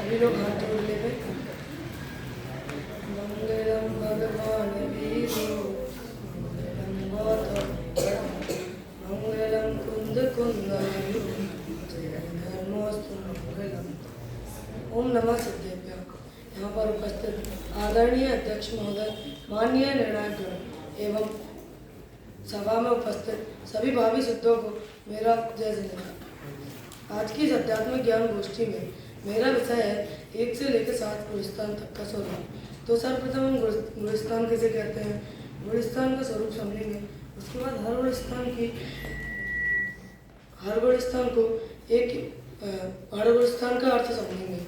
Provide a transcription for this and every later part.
सभी लोग हाथ जोड़ ले गए। मंगलम भगवान विष्णु मंगलम गौतम मंगलम कुंद कुंदयु धर्मोस्तु मंगलम। ओम नमः सिद्धेभ्यः। यहाँ पर उपस्थित आदरणीय अध्यक्ष महोदय, माननीय निर्णायक एवं सभा में उपस्थित सभी भावी सिद्धों को मेरा जय जिनेन्द्र। आज की इस अध्यात्मिक ज्ञान गोष्ठी में मेरा विषय है 1 से लेकर 7 गुलिस्तान तक का स्वरूप। तो सर्वप्रथम हम गुलिस्तान किसे कहते हैं, गुलिस्तान का स्वरूप समझेंगे। उसके बाद हर गुलिस्तान को हर गुलिस्तान का अर्थ समझेंगे।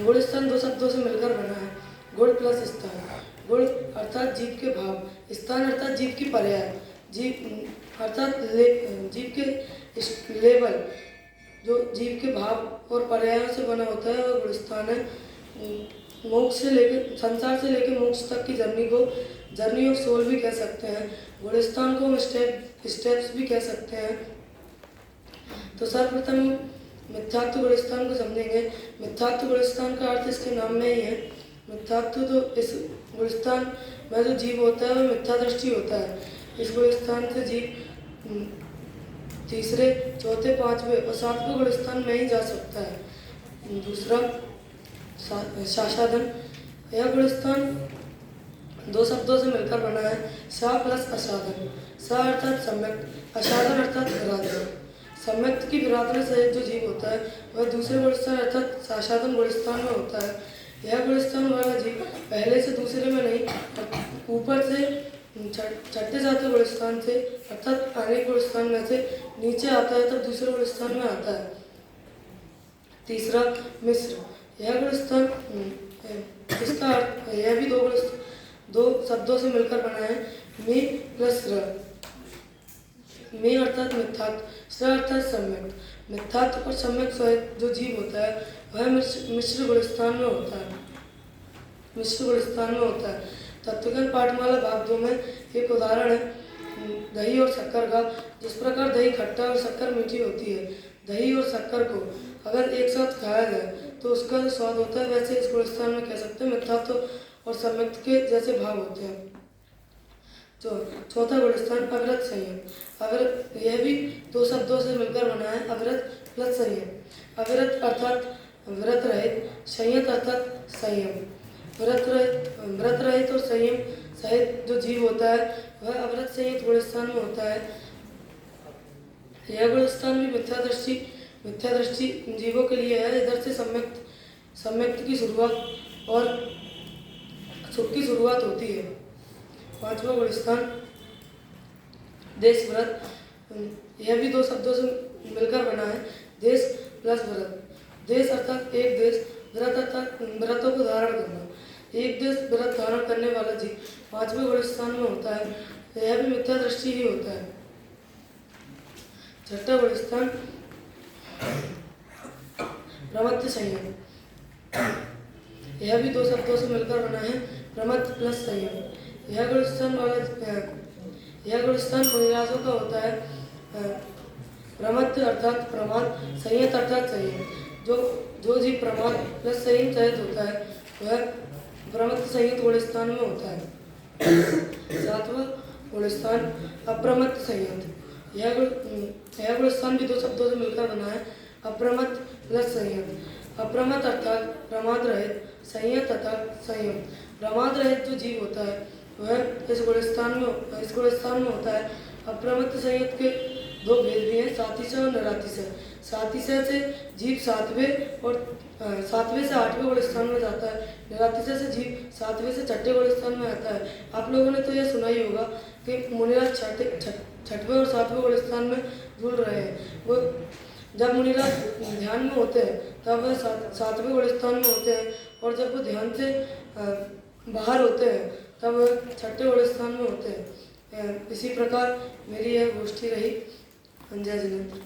गुलिस्तान 2 शब्दों से मिलकर बना है, गुण प्लस स्थान। गुण अर्थात जीव के भाव, स्थान अर्थात जीव की पर्याय, जीव अर्थात जीव के लेवल, जो जीव के भाव और पर्यायों से बना होता है और गुलिस्तान है। मोक्ष से लेकर संसार से लेकर मोक्ष तक की जर्नी ऑफ सोल भी कह सकते हैं। गुलिस्तान को हम स्टेप्स भी कह सकते हैं। तो सर्वप्रथम मिथ्यात्व गुलिस्तान को समझेंगे। मिथ्यात्व गुलिस्तान का अर्थ इसके नाम में ही है। मिथ्यात्व तो इस गुलिस्तान में जो जीव होता है वह मिथ्या दृष्टि होता है। इस गुलिस्तान से जीव तीसरे, चौथे, 5वें और 7वें गुलिस्तान में ही जा सकता है। दूसरा शासादन। यह गुलिस्तान 2 शब्दों से मिलकर बना है, सा प्लस असाधन। सा अर्थात सम्यक, असाधन अर्थात विराधन। सम्यक की विराधन से जो जीव होता है वह दूसरे गुलिस्तान अर्थात शासादन गुलिस्तान में होता है। यह गुलिस्तान वाला जीव पहले से दूसरे में नहीं, ऊपर से छठे 7वें गुलिस्तान से अर्थात अनेक गुलिस्तान में से नीचे आता है, तब दूसरे गुलिस्तान में आता है। तीसरा मिस्र। यह गुलिस्तान इसका अर्थ, यह भी 2 शब्दों से मिलकर बना है, मे प्लस र। मे अर्थात मिथ्यात्व, स अर्थात सम्यक। मिथ्यात्व और सम्यक सहित जो जीव होता है वह मिश्र गुलिस्तान में होता है। मिश्र गुलिस्तान में होता है। तत्वज्ञान पाठमाला भाग 2 में एक उदाहरण है दही और शक्कर का। जिस प्रकार दही खट्टा और शक्कर मीठी होती है, दही और शक्कर को अगर एक साथ खाया जाए तो उसका जो स्वाद होता है, वैसे इस गुलिस्तान में कह सकते हैं मिथ्यात्व और सम्यक के जैसे भाव होते हैं। चौथा गुलिस्तान अविरत संयम। अविरत, यह भी 2 शब्दों से मिलकर बना है, अविरत प्लस संयम। अविरत अर्थात व्रत रहित, संयत अर्थात संयम। व्रत रहित और संयम सहित जो जीव होता है वह अविरत संयत गुलिस्तान में होता है। यह गुलिस्तान भी मिथ्या दृष्टि जीवों के लिए है। इधर से सम्यक्त की शुरुआत और सुख की शुरुआत होती है। 5वां गुलिस्तान देश व्रत। यह भी 2 शब्दों से मिलकर बना है, देश प्लस व्रत। देश अर्थात एक देश, व्रत अर्थात व्रतों को धारण करना। एक देश व्रत धारण करने वाला जीव 5वें गुलिस्तान में होता है। यह भी मिथ्या दृष्टि ही होता है। 6ठा गुलिस्तान प्रमत्त संयम। यह भी 2 शब्दों से मिलकर बना है, प्रमत्त प्लस संयम। यह गुलिस्तान मुनिराजों का होता है। प्रमत्त अर्थात प्रमाद, संयत अर्थात संयम। जो जीव प्रमाद प्लस संयम सहित होता है वह प्रमत्त संयत गुलिस्तान में होता है। 7वां गुलिस्तान अप्रमत्त संयत। यह गुलिस्तान भी 2 शब्दों से मिलकर बना है, अप्रमत्त प्लस संयत। अप्रमत्त अर्थात प्रमाद रहित, संयत अर्थात संयम। प्रमाद रहित जो जीव होता है वह इस गुलिस्तान में होता है। अप्रमत्त संयत के 2 भेद भी हैं, सातिशय और निरातिशय। सातिशय से जीव 7वें से 8वें गुलिस्तान में जाता है। निरातिशय से जीव 7वें से 6ठे गुलिस्तान में आता है। आप लोगों ने तो यह सुना ही होगा कि मुनिराज 6वें और 7वें गुलिस्तान में झूल रहे हैं। वो जब मुनिराज ध्यान में होते हैं तब वह 7वें गुलिस्तान में होते हैं, और जब वो ध्यान से बाहर होते हैं तब वह 6ठे गुलिस्तान में होते हैं। इसी प्रकार मेरी यह गोष्ठी रही। जय जिनेन्द्र।